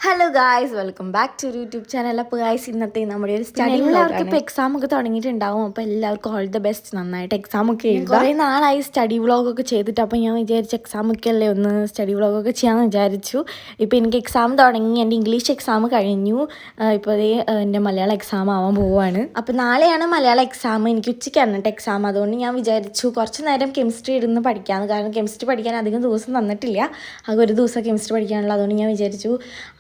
Hello guys, welcome back to YouTube channel. അപ്പോൾ guys, ഇന്നത്തെ നമ്മുടെ ഒരു സ്റ്റഡി എല്ലാവർക്കും ഇപ്പോൾ എക്സാം ഒക്കെ തുടങ്ങിയിട്ടുണ്ടാവും. അപ്പോൾ എല്ലാവർക്കും ഓൾ ദ ബെസ്റ്റ്. നന്നായിട്ട് എക്സാം ഒക്കെ എഴുതുക. കുറേ നാളായി സ്റ്റഡി വ്ളോഗൊക്കെ ചെയ്തിട്ട്. അപ്പോൾ ഞാൻ വിചാരിച്ചു എക്സാം ഒക്കെ അല്ലേ, ഒന്ന് സ്റ്റഡി വ്ളോഗൊക്കെ ചെയ്യാമെന്ന് വിചാരിച്ചു. ഇപ്പോൾ എനിക്ക് എക്സാം തുടങ്ങി. എൻ്റെ ഇംഗ്ലീഷ് എക്സാം കഴിഞ്ഞു. ഇപ്പോൾ അതേ എൻ്റെ മലയാളം എക്സാം ആവാൻ പോവുകയാണ്. അപ്പോൾ നാളെയാണ് മലയാളം എക്സാം. എനിക്ക് ഉച്ചയ്ക്കാണ് കേട്ടോ എക്സാം. അതുകൊണ്ട് ഞാൻ വിചാരിച്ചു കുറച്ച് നേരം കെമിസ്ട്രി ഇരുന്ന് പഠിക്കാമെന്ന്. കാരണം കെമിസ്ട്രി പഠിക്കാൻ അധികം ദിവസം തന്നിട്ടില്ല. ആകെ ഒരു ദിവസം കെമിസ്ട്രി പഠിക്കാനുള്ള. അതുകൊണ്ട് ഞാൻ വിചാരിച്ചു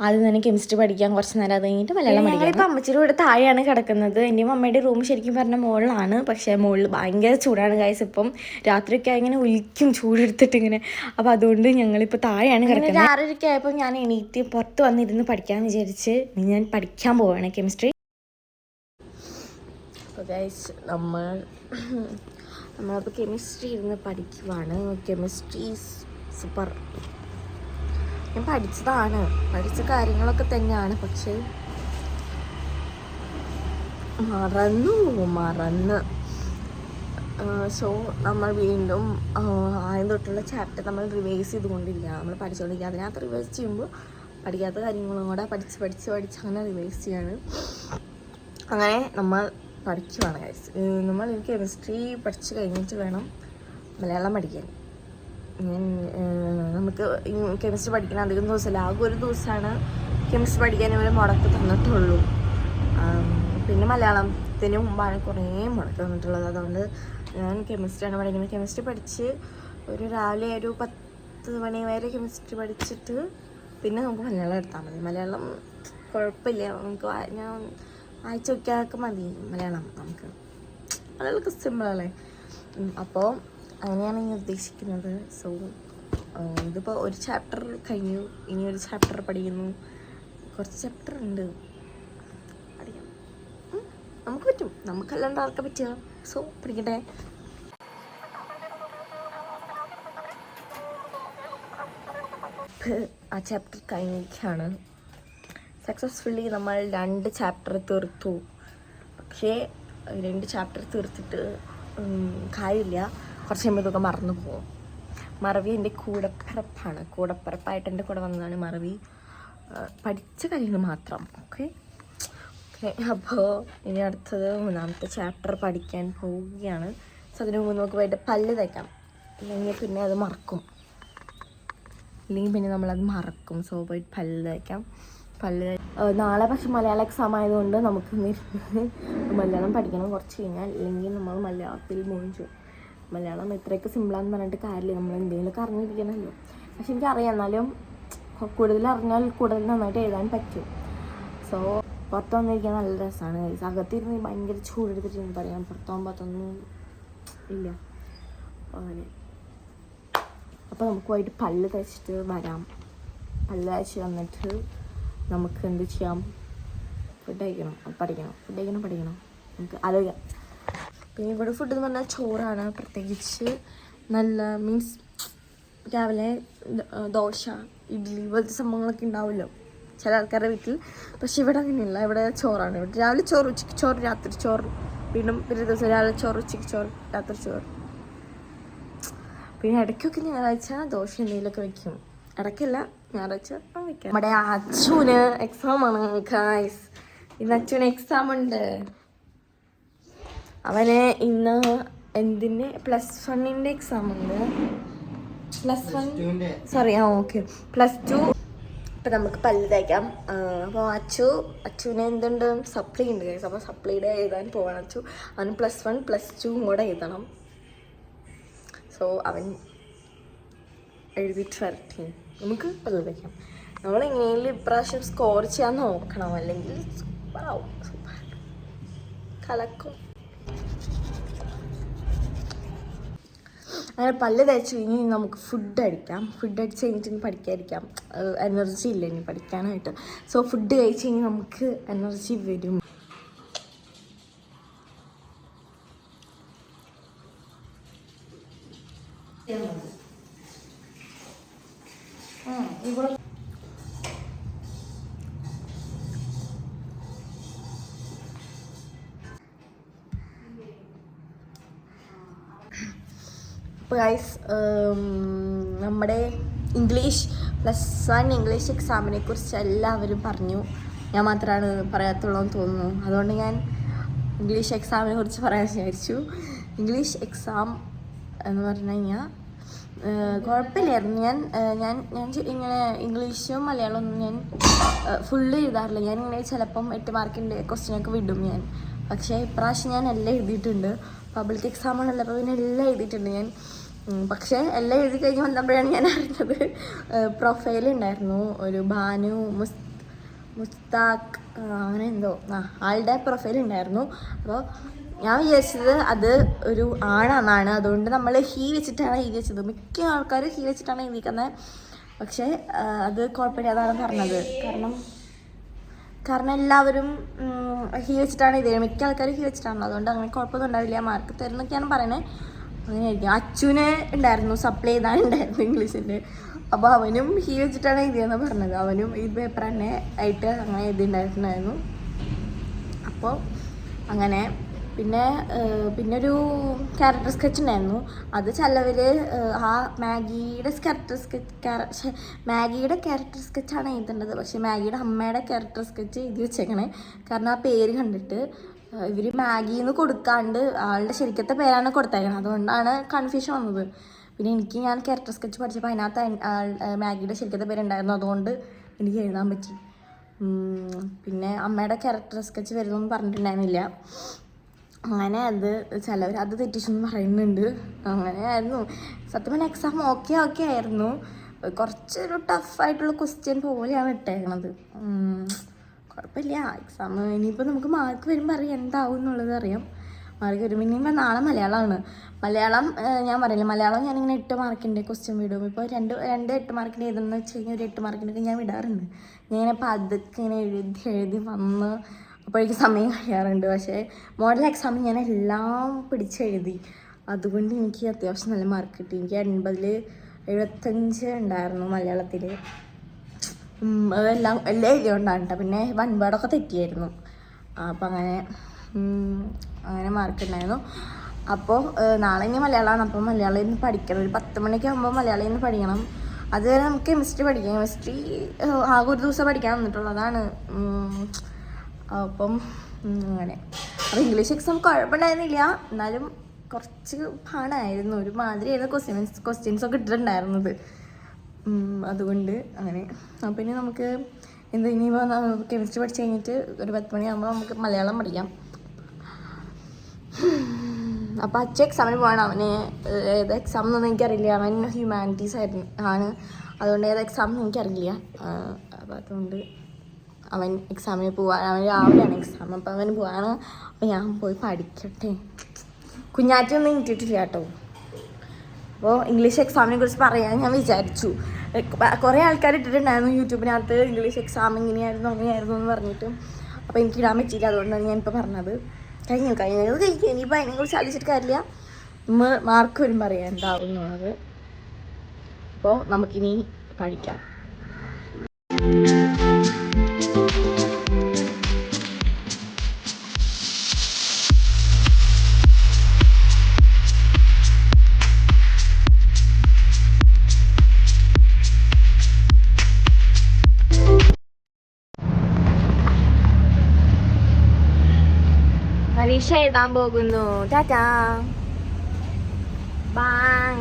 ആദ്യം തന്നെ കെമിസ്ട്രി പഠിക്കാൻ കുറച്ച് നേരം, അത് കഴിഞ്ഞിട്ട് മലയാളം പഠിക്കാം. ഞങ്ങളിപ്പോൾ അമ്മച്ചിയുടെ കൂടെ താഴെയാണ് കിടക്കുന്നത്. എൻ്റെയും അമ്മയുടെ റൂം ശരിക്കും പറഞ്ഞാൽ മുകളിലാണ്. പക്ഷേ മുകളിൽ ഭയങ്കര ചൂടാണ് ഗൈസ്. ഇപ്പം രാത്രിയൊക്കെ ഇങ്ങനെ ഒലിക്കും ചൂടെടുത്തിട്ട് ഇങ്ങനെ. അപ്പോൾ അതുകൊണ്ട് ഞങ്ങളിപ്പോൾ താഴെയാണ് കിടക്കുന്നത്. 6:30 ആയപ്പോൾ ഞാൻ എണീറ്റ് പുറത്ത് വന്നിരുന്ന് പഠിക്കാമെന്ന് വിചാരിച്ച് ഞാൻ പഠിക്കാൻ പോവുകയാണ് കെമിസ്ട്രി. അപ്പോൾ ഗൈസ്, നമ്മളപ്പോൾ കെമിസ്ട്രി ഇരുന്ന് പഠിക്കുവാണ്. Chemistry super. ഞാൻ പഠിച്ച കാര്യങ്ങളൊക്കെ തന്നെയാണ്, പക്ഷേ മറന്ന് സോ നമ്മൾ വീണ്ടും ആദ്യം തൊട്ടുള്ള ചാപ്റ്റർ നമ്മൾ റിവൈസ് ചെയ്തുകൊണ്ടിരിക്കുക. നമ്മൾ പഠിച്ചുകൊണ്ടിരിക്കുക. അതിനകത്ത് റിവൈസ് ചെയ്യുമ്പോൾ പഠിക്കാത്ത കാര്യങ്ങളും കൂടെ പഠിച്ച് അങ്ങനെ റിവൈസ് ചെയ്യാണ്. അങ്ങനെ നമ്മൾ പഠിക്കുവാണ് ഗൈസ്. നമ്മൾ കെമിസ്ട്രി പഠിച്ച് കഴിഞ്ഞിട്ട് വേണം മലയാളം പഠിക്കാൻ. നമുക്ക് കെമിസ്ട്രി പഠിക്കാൻ അധികം ദിവസമല്ല, ആകെ ഒരു ദിവസമാണ് കെമിസ്ട്രി പഠിക്കാൻ ഇവർ മുടക്ക് തന്നിട്ടുള്ളൂ. പിന്നെ മലയാളത്തിന് മുമ്പാണ് കുറേ മുടക്ക് തന്നിട്ടുള്ളത്. അതുകൊണ്ട് ഞാൻ കെമിസ്ട്രിയാണ് പഠിക്കുന്നത്. കെമിസ്ട്രി പഠിച്ച് ഒരു രാവിലെ ഒരു 10 മണി വരെ കെമിസ്ട്രി പഠിച്ചിട്ട് പിന്നെ നമുക്ക് മലയാളം എടുത്താൽ മതി. മലയാളം കുഴപ്പമില്ല, നമുക്ക് ഞാൻ വായിച്ച് നോക്കിയാൽ മതി. മലയാളമൊക്കെ സിമ്പിളല്ലേ. അപ്പോൾ അങ്ങനെയാണ് ഞാൻ ഉദ്ദേശിക്കുന്നത്. സോ ഇതിപ്പോൾ ഒരു ചാപ്റ്റർ കഴിഞ്ഞു, ഇനി ഒരു ചാപ്റ്റർ പഠിക്കുന്നു. കുറച്ച് ചാപ്റ്റർ ഉണ്ട് പഠിക്കണം. നമുക്ക് പറ്റും, നമുക്കല്ലാണ്ട് ആർക്കെ പറ്റുക. സോ പഠിക്കട്ടെ. ആ ചാപ്റ്റർ കഴിഞ്ഞിരിക്കുകയാണ്. സക്സസ്ഫുള്ളി നമ്മൾ 2 ചാപ്റ്റർ തീർത്തു. പക്ഷേ 2 ചാപ്റ്റർ തീർത്തിട്ട് കാര്യമില്ല. കുറച്ച് കഴിയുമ്പോൾ ഇതൊക്കെ മറന്നു പോകും. മറവി എൻ്റെ കൂടപ്പിറപ്പായിട്ട് എൻ്റെ കൂടെ വന്നതാണ് മറവി. പഠിച്ച കാര്യങ്ങൾ മാത്രം. ഓക്കെ. അപ്പോൾ ഇനി അടുത്തത് 3ാമത്തെ ചാപ്റ്റർ പഠിക്കാൻ പോവുകയാണ്. സോ അതിന് മുമ്പ് നമുക്ക് പോയിട്ട് പല്ല് തയ്ക്കാം. ഇല്ലെങ്കിൽ പിന്നെ അത് മറക്കും. നമ്മളത് മറക്കും. സോ പോയിട്ട് പല്ല് തയ്ക്കാം. നാളെ പക്ഷെ മലയാളം എക്സാം ആയതുകൊണ്ട് നമുക്ക് മലയാളം പഠിക്കണം കുറച്ച് കഴിഞ്ഞാൽ. അല്ലെങ്കിൽ നമ്മൾ മലയാളത്തിൽ മോഹിച്ചു. മലയാളം എത്രയൊക്കെ സിമ്പിളാന്ന് പറഞ്ഞിട്ട് കാര്യമില്ല, നമ്മൾ എന്തെങ്കിലുമൊക്കെ അറിഞ്ഞിരിക്കണമല്ലോ. പക്ഷെ എനിക്കറിയാം, എന്നാലും കൂടുതൽ അറിഞ്ഞാൽ കൂടുതൽ നന്നായിട്ട് എഴുതാൻ പറ്റും. സോ പുറത്ത് വന്നിരിക്കാൻ നല്ല രസമാണ്. അകത്തിരുന്ന് ഭയങ്കര ചൂടെടുത്തിട്ട് പറയാം. പുറത്താകുമ്പോൾ അതൊന്നും ഇല്ല അങ്ങനെ. അപ്പോൾ നമുക്ക് പോയിട്ട് പല്ല് തയ്ച്ചിട്ട് വരാം. പല്ല് തയ്ച്ച് വന്നിട്ട് നമുക്ക് എന്ത് ചെയ്യാം? ഫുഡ് കഴിക്കണം, പഠിക്കണം. നമുക്ക് ആലോചിക്കാം. പിന്നെ ഇവിടെ ഫുഡ് എന്ന് പറഞ്ഞാൽ ചോറാണ്. പ്രത്യേകിച്ച് നല്ല മീൻസ് രാവിലെ ദോശ, ഇഡ്ഡലി പോലത്തെ സംഭവങ്ങളൊക്കെ ഉണ്ടാവുമല്ലോ ചില ആൾക്കാരുടെ വീട്ടിൽ. പക്ഷെ ഇവിടെ അങ്ങനെയല്ല. ഇവിടെ ചോറാണ്. ഇവിടെ രാവിലെ ചോറ്, ഉച്ചയ്ക്ക് ചോറ്, രാത്രി ചോറ്. പിന്നെ ദിവസം രാവിലെ ചോറ്, ഉച്ചയ്ക്ക് ചോറ്, രാത്രി ചോറ്. പിന്നെ ഇടയ്ക്കൊക്കെ ഞായറാഴ്ച ദോശ എന്തെങ്കിലുമൊക്കെ വയ്ക്കും. ഇടയ്ക്കല്ല, ഞായറാഴ്ച വയ്ക്കാം. നമ്മുടെ അച്ഛന് എക്സാമാണ് ഗായ്സ്. ഇന്ന് അച്ഛന് എക്സാം ഉണ്ട്. അവന് ഇന്ന് എന്തിൻ്റെ +1 എക്സാം ഉണ്ട്. ഓക്കെ +2. അപ്പം നമുക്ക് പല്ല് തയ്ക്കാം. അപ്പോൾ അച്ഛന് എന്തുണ്ട്, സപ്ലി ഉണ്ട് ഗൈസ്. അപ്പോൾ സപ്ലിയുടെ എഴുതാൻ പോകണം അച്ചു. അവന് +1 +2 കൂടെ എഴുതണം. സോ അവൻ എഴുതിയിട്ട് വരട്ടെ, നമുക്ക് പല്ല് തയ്ക്കാം. നമ്മളെങ്ങനെയും ഇപ്രാവശ്യം സ്കോർ ചെയ്യാൻ നോക്കണം, അല്ലെങ്കിൽ സൂപ്പറാവും. കലക്കും. അങ്ങനെ പല്ല് തയ്ച്ച് കഴിഞ്ഞ് നമുക്ക് ഫുഡ് അടിക്കാം. ഫുഡ് അടിച്ച് കഴിഞ്ഞിട്ട് ഇനി പഠിക്കാതിരിക്കാം. എനർജി ഇല്ല ഇനി പഠിക്കാനായിട്ട്. സോ ഫുഡ് കഴിച്ച് കഴിഞ്ഞ് നമുക്ക് എനർജി വരും. അപ്പോൾ ഗൈസ്, നമ്മുടെ ഇംഗ്ലീഷ് +1 ഇംഗ്ലീഷ് എക്സാമിനെ കുറിച്ച് എല്ലാവരും പറഞ്ഞു. ഞാൻ മാത്രമാണ് പറയാത്തുള്ളൂ എന്ന് തോന്നുന്നു. അതുകൊണ്ട് ഞാൻ ഇംഗ്ലീഷ് എക്സാമിനെ കുറിച്ച് പറയാൻ വിചാരിച്ചു. ഇംഗ്ലീഷ് എക്സാം എന്ന് പറഞ്ഞു കഴിഞ്ഞാൽ കുഴപ്പമില്ലായിരുന്നു. ഞാൻ ഇങ്ങനെ ഇംഗ്ലീഷും മലയാളമൊന്നും ഞാൻ ഫുള്ള് എഴുതാറില്ല. ഞാനിങ്ങനെ ചിലപ്പം 8 മാർക്കിൻ്റെ ക്വസ്റ്റ്യനൊക്കെ വിടും ഞാൻ. പക്ഷേ ഇപ്രാവശ്യം ഞാൻ എല്ലാം എഴുതിയിട്ടുണ്ട്. പബ്ലിക് എക്സാമാണല്ലോ, അപ്പോൾ പിന്നെ എല്ലാം എഴുതിയിട്ടുണ്ട് ഞാൻ. പക്ഷേ എല്ലാം എഴുതി കഴിഞ്ഞ് വന്നപ്പോഴാണ് ഞാൻ അറിഞ്ഞത് പ്രൊഫൈലുണ്ടായിരുന്നു. ഒരു ബാനു മുസ്താഖ് അങ്ങനെ എന്തോ ആളുടെ പ്രൊഫൈലുണ്ടായിരുന്നു. അപ്പോൾ ഞാൻ വിചാരിച്ചത് അത് ഒരു ആണാണെന്നാണ്. അതുകൊണ്ട് നമ്മൾ ഹീ വെച്ചിട്ടാണ് എഴുതി വെച്ചത്. മിക്ക ആൾക്കാരും ഹീ വെച്ചിട്ടാണ് എഴുതിക്കുന്നത്. പക്ഷേ അത് കുഴപ്പമില്ലാതാണ് പറഞ്ഞത്. കാരണം എല്ലാവരും ഹീ വെച്ചിട്ടാണ് എഴുതിയത്. മിക്ക ആൾക്കാരും ഹീ വെച്ചിട്ടാണ്. അതുകൊണ്ട് അങ്ങനെ കുഴപ്പമൊന്നും ഉണ്ടാവില്ല, മാർക്ക് തരുന്നൊക്കെയാണ് പറയുന്നത്. അങ്ങനെയായിരിക്കും. അച്ഛന് ഉണ്ടായിരുന്നു, സപ്ലൈ ചെയ്താനുണ്ടായിരുന്നു ഇംഗ്ലീഷിൻ്റെ. അപ്പോൾ അവനും ഹീ വെച്ചിട്ടാണ് എഴുതിയെന്ന് പറഞ്ഞത്. അവനും ഈ പേപ്പർ തന്നെ ആയിട്ട് അങ്ങനെ എഴുതിയിട്ടുണ്ടായിരുന്നു. അപ്പോൾ അങ്ങനെ പിന്നെ ഒരു ക്യാരക്ടർ സ്കെച്ച് ഉണ്ടായിരുന്നു. അത് ചിലവർ ആ മാഗിയുടെ ക്യാരക്ടർ സ്കെച്ചാണ് എഴുതേണ്ടത്. പക്ഷേ മാഗിയുടെ അമ്മയുടെ ക്യാരക്ടർ സ്കെച്ച് എഴുതി വെച്ചേക്കണേ. കാരണം ആ പേര് കണ്ടിട്ട് ഇവർ മാഗിന്ന് കൊടുക്കാണ്ട് ആളുടെ ശരിക്കത്തെ പേരാണ് കൊടുത്തേക്കണത്. അതുകൊണ്ടാണ് കൺഫ്യൂഷൻ വന്നത്. പിന്നെ ഞാൻ ക്യാരക്ടർ സ്കെച്ച് പഠിച്ചപ്പോൾ അതിനകത്ത് മാഗിയുടെ ശരിക്കത്തെ പേരുണ്ടായിരുന്നു. അതുകൊണ്ട് എനിക്ക് എഴുതാൻ പറ്റി. പിന്നെ അമ്മയുടെ ക്യാരക്ടർ സ്കെച്ച് വരുന്നൊന്നും പറഞ്ഞിട്ടുണ്ടായിരുന്നില്ല. അങ്ങനെ ചിലവർ അത് തെറ്റിച്ചെന്ന് പറയുന്നുണ്ട്. അങ്ങനെയായിരുന്നു. സത്യം പറഞ്ഞാൽ എക്സാം ഓക്കെ ആയിരുന്നു. കുറച്ചൊരു ടഫായിട്ടുള്ള ക്വസ്റ്റ്യൻ പോലെയാണ് ഇട്ടേക്കണത്. കുഴപ്പമില്ല എക്സാം. ഇനിയിപ്പോൾ നമുക്ക് മാർക്ക് വരുമ്പോൾ അറിയാം എന്താവും എന്നുള്ളത് അറിയാം. മാർക്ക് വരുമ്പോൾ ഇനിയിപ്പോൾ നാളെ മലയാളം ഞാൻ പറയില്ല. മലയാളം ഞാനിങ്ങനെ 8 മാർക്കിൻ്റെ ക്വസ്റ്റ്യൻ വിടും. ഇപ്പോൾ രണ്ട് 8 മാർക്കിൻ്റെ എഴുതുന്നത് വെച്ച് കഴിഞ്ഞാൽ ഒരു 8 മാർക്കിനൊക്കെ ഞാൻ വിടാറുണ്ട്. ഞാനിങ്ങനെ പതുക്കെ ഇങ്ങനെ എഴുതി വന്ന് അപ്പോഴേക്ക് സമയം കഴിയാറുണ്ട്. പക്ഷേ മോഡൽ എക്സാമിൽ ഞാൻ എല്ലാം പിടിച്ചെഴുതി. അതുകൊണ്ട് എനിക്ക് അത്യാവശ്യം നല്ല മാർക്ക് കിട്ടി. എനിക്ക് 80-ൽ 75 ഉണ്ടായിരുന്നു മലയാളത്തിൽ. എല്ലാം എഴുതിയോണ്ടാണ് കേട്ടോ. പിന്നെ 1 വേർഡൊക്കെ തെറ്റിയായിരുന്നു. അപ്പം അങ്ങനെ മാർക്ക് ഉണ്ടായിരുന്നു. അപ്പോൾ നാളെ ഇനി മലയാളമാണ്. അപ്പോൾ മലയാളം ഇന്ന് പഠിക്കണം. ഒരു 10 മണിക്ക് ആകുമ്പോൾ മലയാളം ഇന്ന് പഠിക്കണം. അതുവരെ നമുക്ക് കെമിസ്ട്രി പഠിക്കാം. കെമിസ്ട്രി ആകെ ഒരു ദിവസം പഠിക്കാൻ വന്നിട്ടുള്ളതാണ്. അപ്പം അങ്ങനെ. അപ്പോൾ ഇംഗ്ലീഷ് എക്സാം കുഴപ്പമുണ്ടായിരുന്നില്ല. എന്നാലും കുറച്ച് പാടായിരുന്നു. ഒരുമാതിരിയായിരുന്നു ക്വസ്റ്റ്യൻസൊക്കെ ഇട്ടിട്ടുണ്ടായിരുന്നത്. അതുകൊണ്ട് അങ്ങനെ. അപ്പം ഇനി നമുക്ക് ഇനിയിപ്പോൾ കെമിസ്ട്രി പഠിച്ച് കഴിഞ്ഞിട്ട് ഒരു 10 മണിയാകുമ്പോൾ നമുക്ക് മലയാളം പഠിക്കാം. അപ്പോൾ എക്സാമിന് പോകണം. അവന് ഏത് എക്സാം എന്നൊന്നും എനിക്കറിയില്ല. അവൻ ഹ്യൂമാനിറ്റീസ് ആണ്. അതുകൊണ്ട് ഏത് എക്സാം എന്ന് എനിക്കറിയില്ല. അപ്പോൾ അതുകൊണ്ട് അവൻ എക്സാമിന് പോവാൻ. അവൻ രാവിലെയാണ് എക്സാം. അപ്പോൾ അവന് പോവാണ്. അപ്പോൾ ഞാൻ പോയി പഠിക്കട്ടെ. കുഞ്ഞാറ്റൊന്നും ഇട്ടിട്ടില്ല കേട്ടോ. അപ്പോൾ ഇംഗ്ലീഷ് എക്സാമിനെ കുറിച്ച് പറയാൻ ഞാൻ വിചാരിച്ചു. കുറേ ആൾക്കാർ ഇട്ടിട്ടുണ്ടായിരുന്നു യൂട്യൂബിനകത്ത് ഇംഗ്ലീഷ് എക്സാം അങ്ങനെയായിരുന്നു എന്ന് പറഞ്ഞിട്ട്. അപ്പോൾ എനിക്ക് ഇടാൻ പറ്റിയില്ല. അതുകൊണ്ടാണ് ഞാനിപ്പോൾ പറഞ്ഞത്. കഴിഞ്ഞത് ഇനിയിപ്പോൾ അതിനെക്കുറിച്ച് ആലോചിച്ചിട്ട് കാര്യമില്ല. മാർക്ക് വരുമ്പോൾ അറിയാം എന്താവുന്നത്. അപ്പോൾ നമുക്കിനി പഠിക്കാം. പരീക്ഷ എഴുതാൻ പോകുന്നു. Tata bye.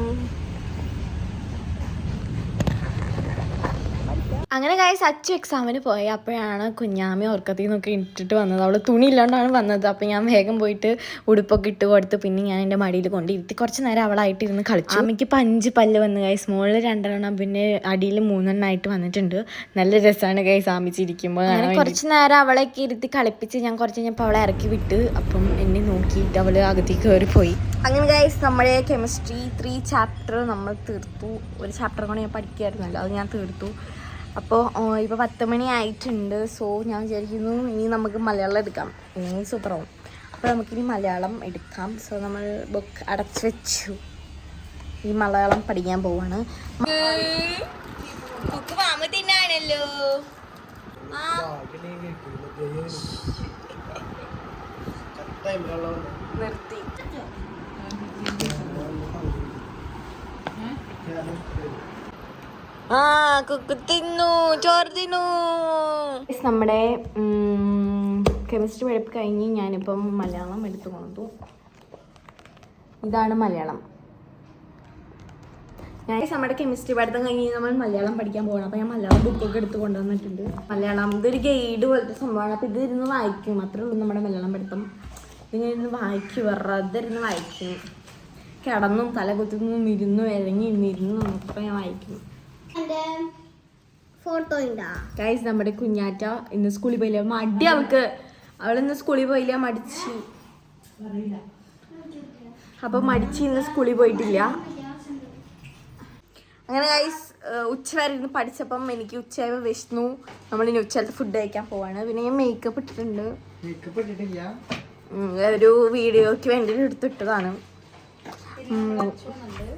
അങ്ങനെ ഗൈസ് അച്ചു എക്സാമിന് പോയി. അപ്പോഴാണ് കുഞ്ഞാമ്മ ഉറക്കത്തിൽ നിന്നൊക്കെ ഇട്ടിട്ട് വന്നത്. അവൾ തുണി ഇല്ലാണ്ടാണ് വന്നത്. അപ്പോൾ ഞാൻ വേഗം പോയിട്ട് ഉടുപ്പൊക്കെ ഇട്ട് കൊടുത്ത് പിന്നെ ഞാൻ എൻ്റെ മടിയിൽ കൊണ്ടിരുത്തി കുറച്ച് നേരം അവളായിട്ടിരുന്ന് കളിച്ചു. അമ്മയ്ക്ക് 5 പല്ല് വന്ന് ഗൈസ്. മുകളിൽ 2 പിന്നെ അടിയിൽ 3 ആയിട്ട് വന്നിട്ടുണ്ട്. നല്ല രസമാണ് ഗൈസ് ആമിച്ചിരിക്കുമ്പോൾ. അങ്ങനെ കുറച്ച് നേരം അവളെയൊക്കെ ഇരുത്തി കളിപ്പിച്ച് ഞാൻ കുറച്ച് കഴിഞ്ഞപ്പോൾ അവളെ ഇറക്കി വിട്ട്. അപ്പം എന്നെ നോക്കിയിട്ട് അവൾ അകത്തേക്ക് കയറിപ്പോയി. അങ്ങനെ ഗൈസ് നമ്മുടെ കെമിസ്ട്രി 3 ചാപ്റ്റർ നമ്മൾ തീർത്തു. ഒരു ചാപ്റ്റർ കൂടെ ഞാൻ പഠിക്കുമായിരുന്നല്ലോ, അത് ഞാൻ തീർത്തു. അപ്പോൾ ഇപ്പോൾ 10 മണി ആയിട്ടുണ്ട്. സോ ഞാൻ വിചാരിക്കുന്നു ഇനി നമുക്ക് മലയാളം എടുക്കാം. ഇനി സൂപ്പറാവും. അപ്പോൾ നമുക്കിനി മലയാളം എടുക്കാം. സോ നമ്മൾ ബുക്ക് അടച്ചു വെച്ചു. ഈ മലയാളം പഠിക്കാൻ പോവാണ്. ബുക്ക് മാമ തിന്നാണല്ലോ. നിർത്തി. ആ കുക്കു തിന്നു, ചോറ് തിന്നു. നമ്മുടെ കെമിസ്ട്രി പഠിപ്പ് കഴിഞ്ഞ് ഞാനിപ്പം മലയാളം എടുത്തു കൊണ്ടു. ഇതാണ് മലയാളം. ഞാൻ നമ്മുടെ കെമിസ്ട്രി പഠിത്തം കഴിഞ്ഞ് നമ്മൾ മലയാളം പഠിക്കാൻ പോകണം. അപ്പോൾ ഞാൻ മലയാളം ബുക്കൊക്കെ എടുത്ത് കൊണ്ടുവന്നിട്ടുണ്ട്. മലയാളം ഇതൊരു ഗൈഡ് പോലത്തെ സംഭവമാണ്. അപ്പോൾ ഇത് ഇരുന്ന് വായിക്കും, അത്രേ ഉള്ളൂ നമ്മുടെ മലയാളം പഠിത്തം. ഇതിങ്ങനെ ഇരുന്ന് വായിക്കും, വെറുതെ ഇരുന്ന് വായിക്കും. കിടന്നും തല കുത്തുന്നും ഇരുന്നും ഇറങ്ങിയിരുന്നും ഒക്കെ ഞാൻ വായിക്കും. ഗൈസ്, നമ്മുടെ കുഞ്ഞാറ്റ ഇന്ന് സ്കൂളിൽ പോയില്ല. മടി അവളിന്ന് സ്കൂളിൽ പോയില്ല, മടിച്ച്. അപ്പൊ മടിച്ച് ഇന്ന് സ്കൂളിൽ പോയിട്ടില്ല. അങ്ങനെ ഗൈസ് ഉച്ച വരെ ഇരുന്ന് പഠിച്ചപ്പം എനിക്ക് ഉച്ചയായപ്പോൾ വിശന്നു. നമ്മളിനി ഉച്ചത്തെ ഫുഡ് കഴിക്കാൻ പോവാണ്. പിന്നെ ഞാൻ മേക്കപ്പ് ഇട്ടിട്ടുണ്ട്. ഒരു വീഡിയോക്ക് വേണ്ടി എടുത്തിട്ടതാണ്.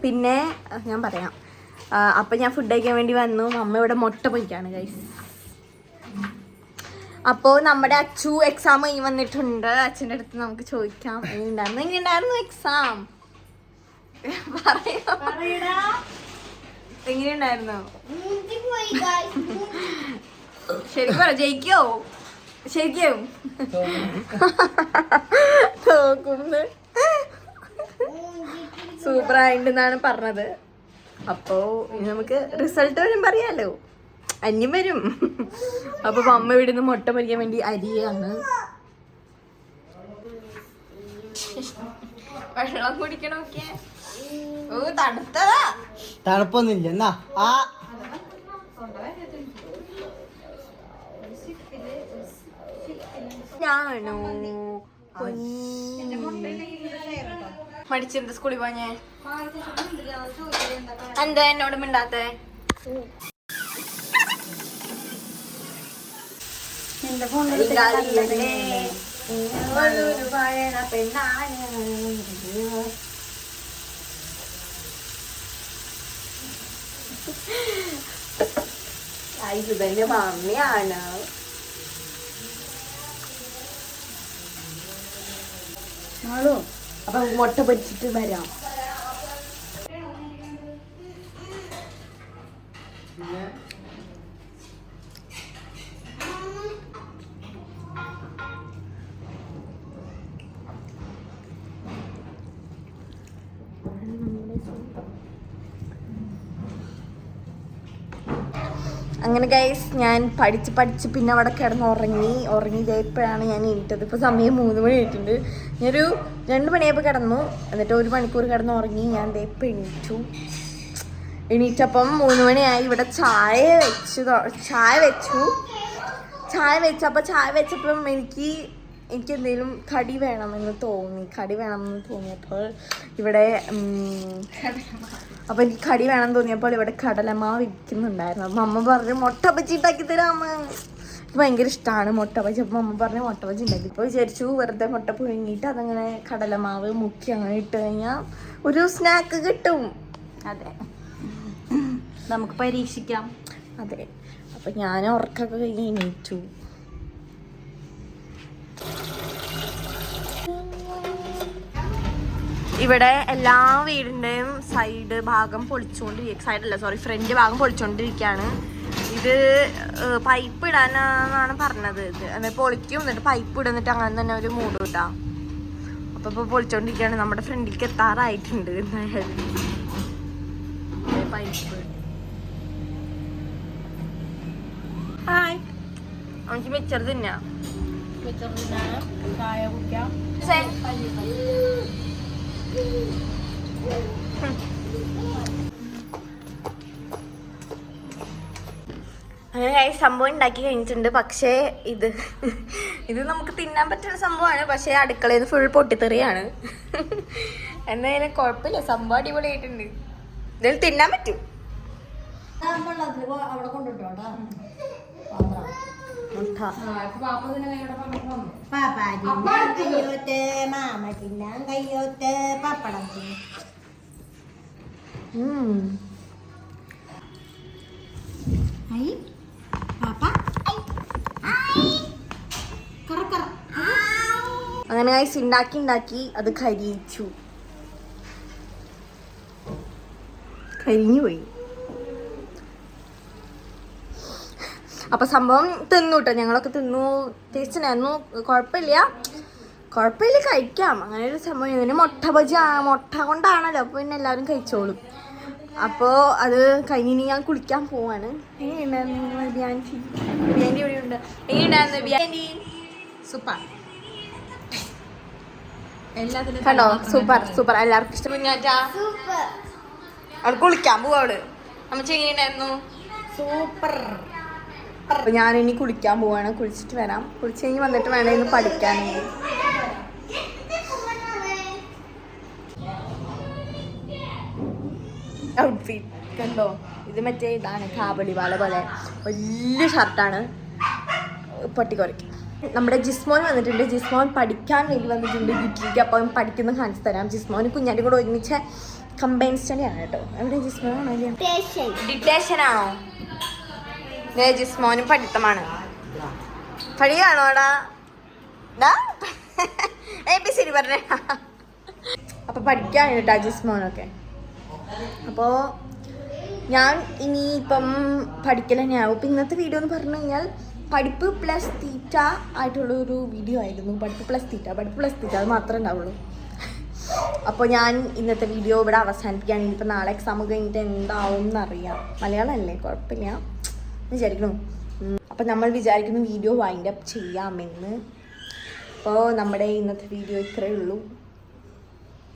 പിന്നെ ഞാൻ പറയാം. അപ്പം ഞാൻ ഫുഡ് കഴിക്കാൻ വേണ്ടി വന്നു. അമ്മ ഇവിടെ മുട്ട പൊരിക്കാണ് ഗൈസ്. അപ്പോൾ നമ്മുടെ അച്ചു എക്സാം കഴിഞ്ഞ് വന്നിട്ടുണ്ട്. അച്ഛൻ്റെ അടുത്ത് നമുക്ക് ചോദിക്കാം എങ്ങനെയുണ്ടായിരുന്നു എക്സാം. എങ്ങനെയുണ്ടായിരുന്നു? ശരിക്കും പറ, ജയിക്കോ? ശരിക്കും തോക്കുന്നു. സൂപ്പറായിണ്ടെന്നാണ് പറഞ്ഞത്. അപ്പോ ഇനി നമുക്ക് റിസൾട്ട് വരും പറയാലോ. അന്യം വരും. അപ്പൊ അമ്മ ഇവിടെ നിന്ന് മുട്ട പൊരിക്കാൻ വേണ്ടി അരിയാണ്. വെള്ളം കുടിക്കണമൊക്കെ. ഓ തണുത്തതാ. തണുപ്പൊന്നുമില്ല എന്നാ. ഞാനോ മടിച്ചെന്ത് സ്കൂളിൽ പോഞ്ഞേ? എന്താ എന്നോട് മിണ്ടാത്തേ? ഇതെന്റെ മമ്മിയാണ്. അപ്പൊ മുട്ട പൊരിച്ചിട്ട് വരാം. അങ്ങനെ ഗൈസ് ഞാൻ പഠിച്ച് പിന്നെ അവിടെ കിടന്ന് ഉറങ്ങിയപ്പോഴാണ് ഞാൻ എണീറ്റത്. ഇപ്പോൾ സമയം 3 മണി ആയിട്ടുണ്ട്. ഞാനൊരു 2 മണിയായപ്പോൾ കിടന്നു. എന്നിട്ട് 1 മണിക്കൂർ കിടന്ന് ഉറങ്ങി. ഞാൻ ഇപ്പോൾ എണീറ്റപ്പം 3 മണിയായി. ഇവിടെ ചായ വെച്ചപ്പോൾ എനിക്ക് എന്തെങ്കിലും കടി വേണമെന്ന് തോന്നിയപ്പോൾ ഇവിടെ അപ്പോൾ എനിക്ക് കടി വേണമെന്ന് തോന്നിയപ്പോൾ ഇവിടെ കടലമാവ് വിൽക്കുന്നുണ്ടായിരുന്നു. അപ്പം അമ്മ പറഞ്ഞു മുട്ട ബജി ഉണ്ടാക്കി തരാമ. എനിക്ക് ഭയങ്കര ഇഷ്ടമാണ് മുട്ട ബജി. അപ്പം അമ്മ പറഞ്ഞു മുട്ട ബജി ഉണ്ടാക്കി. ഇപ്പോൾ വിചാരിച്ചു വെറുതെ മുട്ട പുഴുങ്ങിയിട്ട് അതങ്ങനെ കടലമാവ് മുക്കി അങ്ങനെ ഇട്ട് കഴിഞ്ഞാൽ ഒരു സ്നാക്ക് കിട്ടും. അതെ, നമുക്ക് പരീക്ഷിക്കാം. അതെ, അപ്പം ഞാൻ ഉറക്കൊക്കെ കഴിഞ്ഞ് എണീറ്റു. ഇവിടെ എല്ലാ വീടിൻ്റെയും ഫ്രണ്ട് ഭാഗം പൊളിച്ചുകൊണ്ടിരിക്കുകയാണ്. ഇത് പൈപ്പ് ഇടാനാണ് പറഞ്ഞത്. ഇത് പൊളിക്കും, എന്നിട്ട് പൈപ്പ് ഇടുന്നിട്ട് അങ്ങനെ തന്നെ ഒരു മൂട് കിട്ടാം. അപ്പോൾ ഇപ്പോൾ പൊളിച്ചുകൊണ്ടിരിക്കുകയാണ്. നമ്മുടെ ഫ്രണ്ടിലേക്ക് എത്താറായിട്ടുണ്ട്. എന്തായാലും പൈപ്പ്. ഹായ്, നമുക്ക് മിച്ചർ തിന്നാം. ചായ കുടിക്കാം. അങ്ങനെ സംഭവം ഉണ്ടാക്കി കഴിഞ്ഞിട്ടുണ്ട്. പക്ഷേ ഇത് നമുക്ക് തിന്നാൻ പറ്റുന്ന സംഭവമാണ്. പക്ഷേ അടുക്കളയിൽ നിന്ന് ഫുൾ പൊട്ടിത്തെറിയാണ്. എന്തായാലും കുഴപ്പമില്ല, സംഭവം അടിപൊളിയായിട്ടുണ്ട്. ഇതിൽ തിന്നാൻ പറ്റും. അവിടെ കൊണ്ടിട്ടോട്ടാ മാമ തിന്നാൻ കയ്യോട്ട് പപ്പടം. അങ്ങനെ ഉണ്ടാക്കി അത് കരിഞ്ഞു പോയി. അപ്പോൾ സംഭവം തിന്നു കേട്ടോ, ഞങ്ങളൊക്കെ തിന്നു, ടേസ്റ്റിനായിരുന്നു, കുഴപ്പമില്ല കഴിക്കാം, അങ്ങനെ ഒരു സംഭവം. ഇതിന് മുട്ട കൊണ്ടാണല്ലോ, അപ്പോൾ പിന്നെ എല്ലാവരും കഴിച്ചോളും. അപ്പോൾ അത് കഴിഞ്ഞ് ഞാൻ കുളിക്കാൻ പോവാണ്. ബിരിയാണി ഇവിടെ ഉണ്ട്. എങ്ങനെയുണ്ടായിരുന്നു ബിരിയാണി? സൂപ്പർ. കണ്ടോ, സൂപ്പർ എല്ലാവർക്കും ഇഷ്ടപ്പെട്ടു. അവൾ കുളിക്കാൻ പോവാ. അവള് അമ്മച്ചി എങ്ങനെയുണ്ടായിരുന്നു? സൂപ്പർ. അപ്പൊ ഞാനിനി കുളിക്കാൻ പോവാണ്, കുളിച്ചിട്ട് വരാം. കുളിച്ച് കഴിഞ്ഞ് വന്നിട്ട് വേണം ഇന്ന് പഠിക്കാൻ. ഔട്ട്ഫിറ്റ് കണ്ടോ, ഇത് മറ്റേ ഇതാണ് കാബളിവാല പോലെ വലിയ ഷർട്ടാണ്, പൊട്ടിക്കുറയ്ക്കും. നമ്മുടെ ജിസ്മോൻ വന്നിട്ടുണ്ട്. ജിസ്മോൻ പഠിക്കാൻ വേണ്ടി വന്നിട്ടുണ്ട് വീട്ടിലേക്ക്. അപ്പോൾ പഠിക്കുന്ന കാണിച്ചു തരാം. ജിസ്മോന് കുഞ്ഞാൻ്റെ കൂടെ ഒരുമിച്ച് കമ്പൈൻ സ്റ്റഡി ആണ് കേട്ടോ. എവിടെ ജിസ്മോനാണോ? ഡിറ്റേഷൻ ആണോ? ജിസ്മോനും പഠിത്തമാണ്. പഠിയാണോ എടാ? ABCD പറഞ്ഞ. അപ്പോൾ പഠിക്കാണ് കേട്ടോ ജിസ്മോനൊക്കെ. അപ്പോൾ ഞാൻ ഇനിയിപ്പം പഠിക്കൽ തന്നെയാവും. ഇപ്പം ഇന്നത്തെ വീഡിയോ എന്ന് പറഞ്ഞു കഴിഞ്ഞാൽ പഠിപ്പ് പ്ലസ് തീറ്റ ആയിട്ടുള്ളൊരു വീഡിയോ ആയിരുന്നു. പഠിപ്പ് പ്ലസ് തീറ്റ അത് മാത്രമേ ഉണ്ടാവുള്ളൂ. അപ്പോൾ ഞാൻ ഇന്നത്തെ വീഡിയോ ഇവിടെ അവസാനിപ്പിക്കുകയാണ്. ഇനിയിപ്പോൾ നാളെ എക്സാം കഴിഞ്ഞിട്ട് എന്താവും എന്നറിയാം. മലയാളമല്ലേ, കുഴപ്പമില്ല വിചാരിക്കുന്നു. അപ്പോൾ നമ്മൾ വിചാരിക്കുന്നു വീഡിയോ വൈൻഡ് അപ്പ് ചെയ്യാമെന്ന്. അപ്പോൾ നമ്മുടെ ഇന്നത്തെ വീഡിയോ ഇത്രയേ ഉള്ളൂ.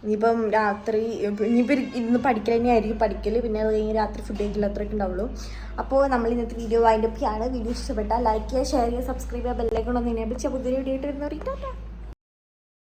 ഇനിയിപ്പം രാത്രി ഇനിയിപ്പോൾ ഇന്ന് പഠിക്കൽ തന്നെയായിരിക്കും പഠിക്കൽ. പിന്നെ അത് കഴിഞ്ഞ് രാത്രി ഫുഡ് കഴിക്കൽ അത്രയൊക്കെ ഉണ്ടാവുള്ളൂ. അപ്പോൾ നമ്മൾ ഇന്നത്തെ വീഡിയോ വൈൻഡ് അപ്പ് ചെയ്യാണ്. വീഡിയോ ഇഷ്ടപ്പെട്ടാൽ ലൈക്ക് ചെയ്യുക, ഷെയർ ചെയ്യുക, സബ്സ്ക്രൈബ് ചെയ്യുക, ബെല്ലൈക്കൺ ഒന്ന് എനേബിൾ ചെയ്യുക. പുതിയ വീഡിയോ ആയിട്ട് വരുന്നവർ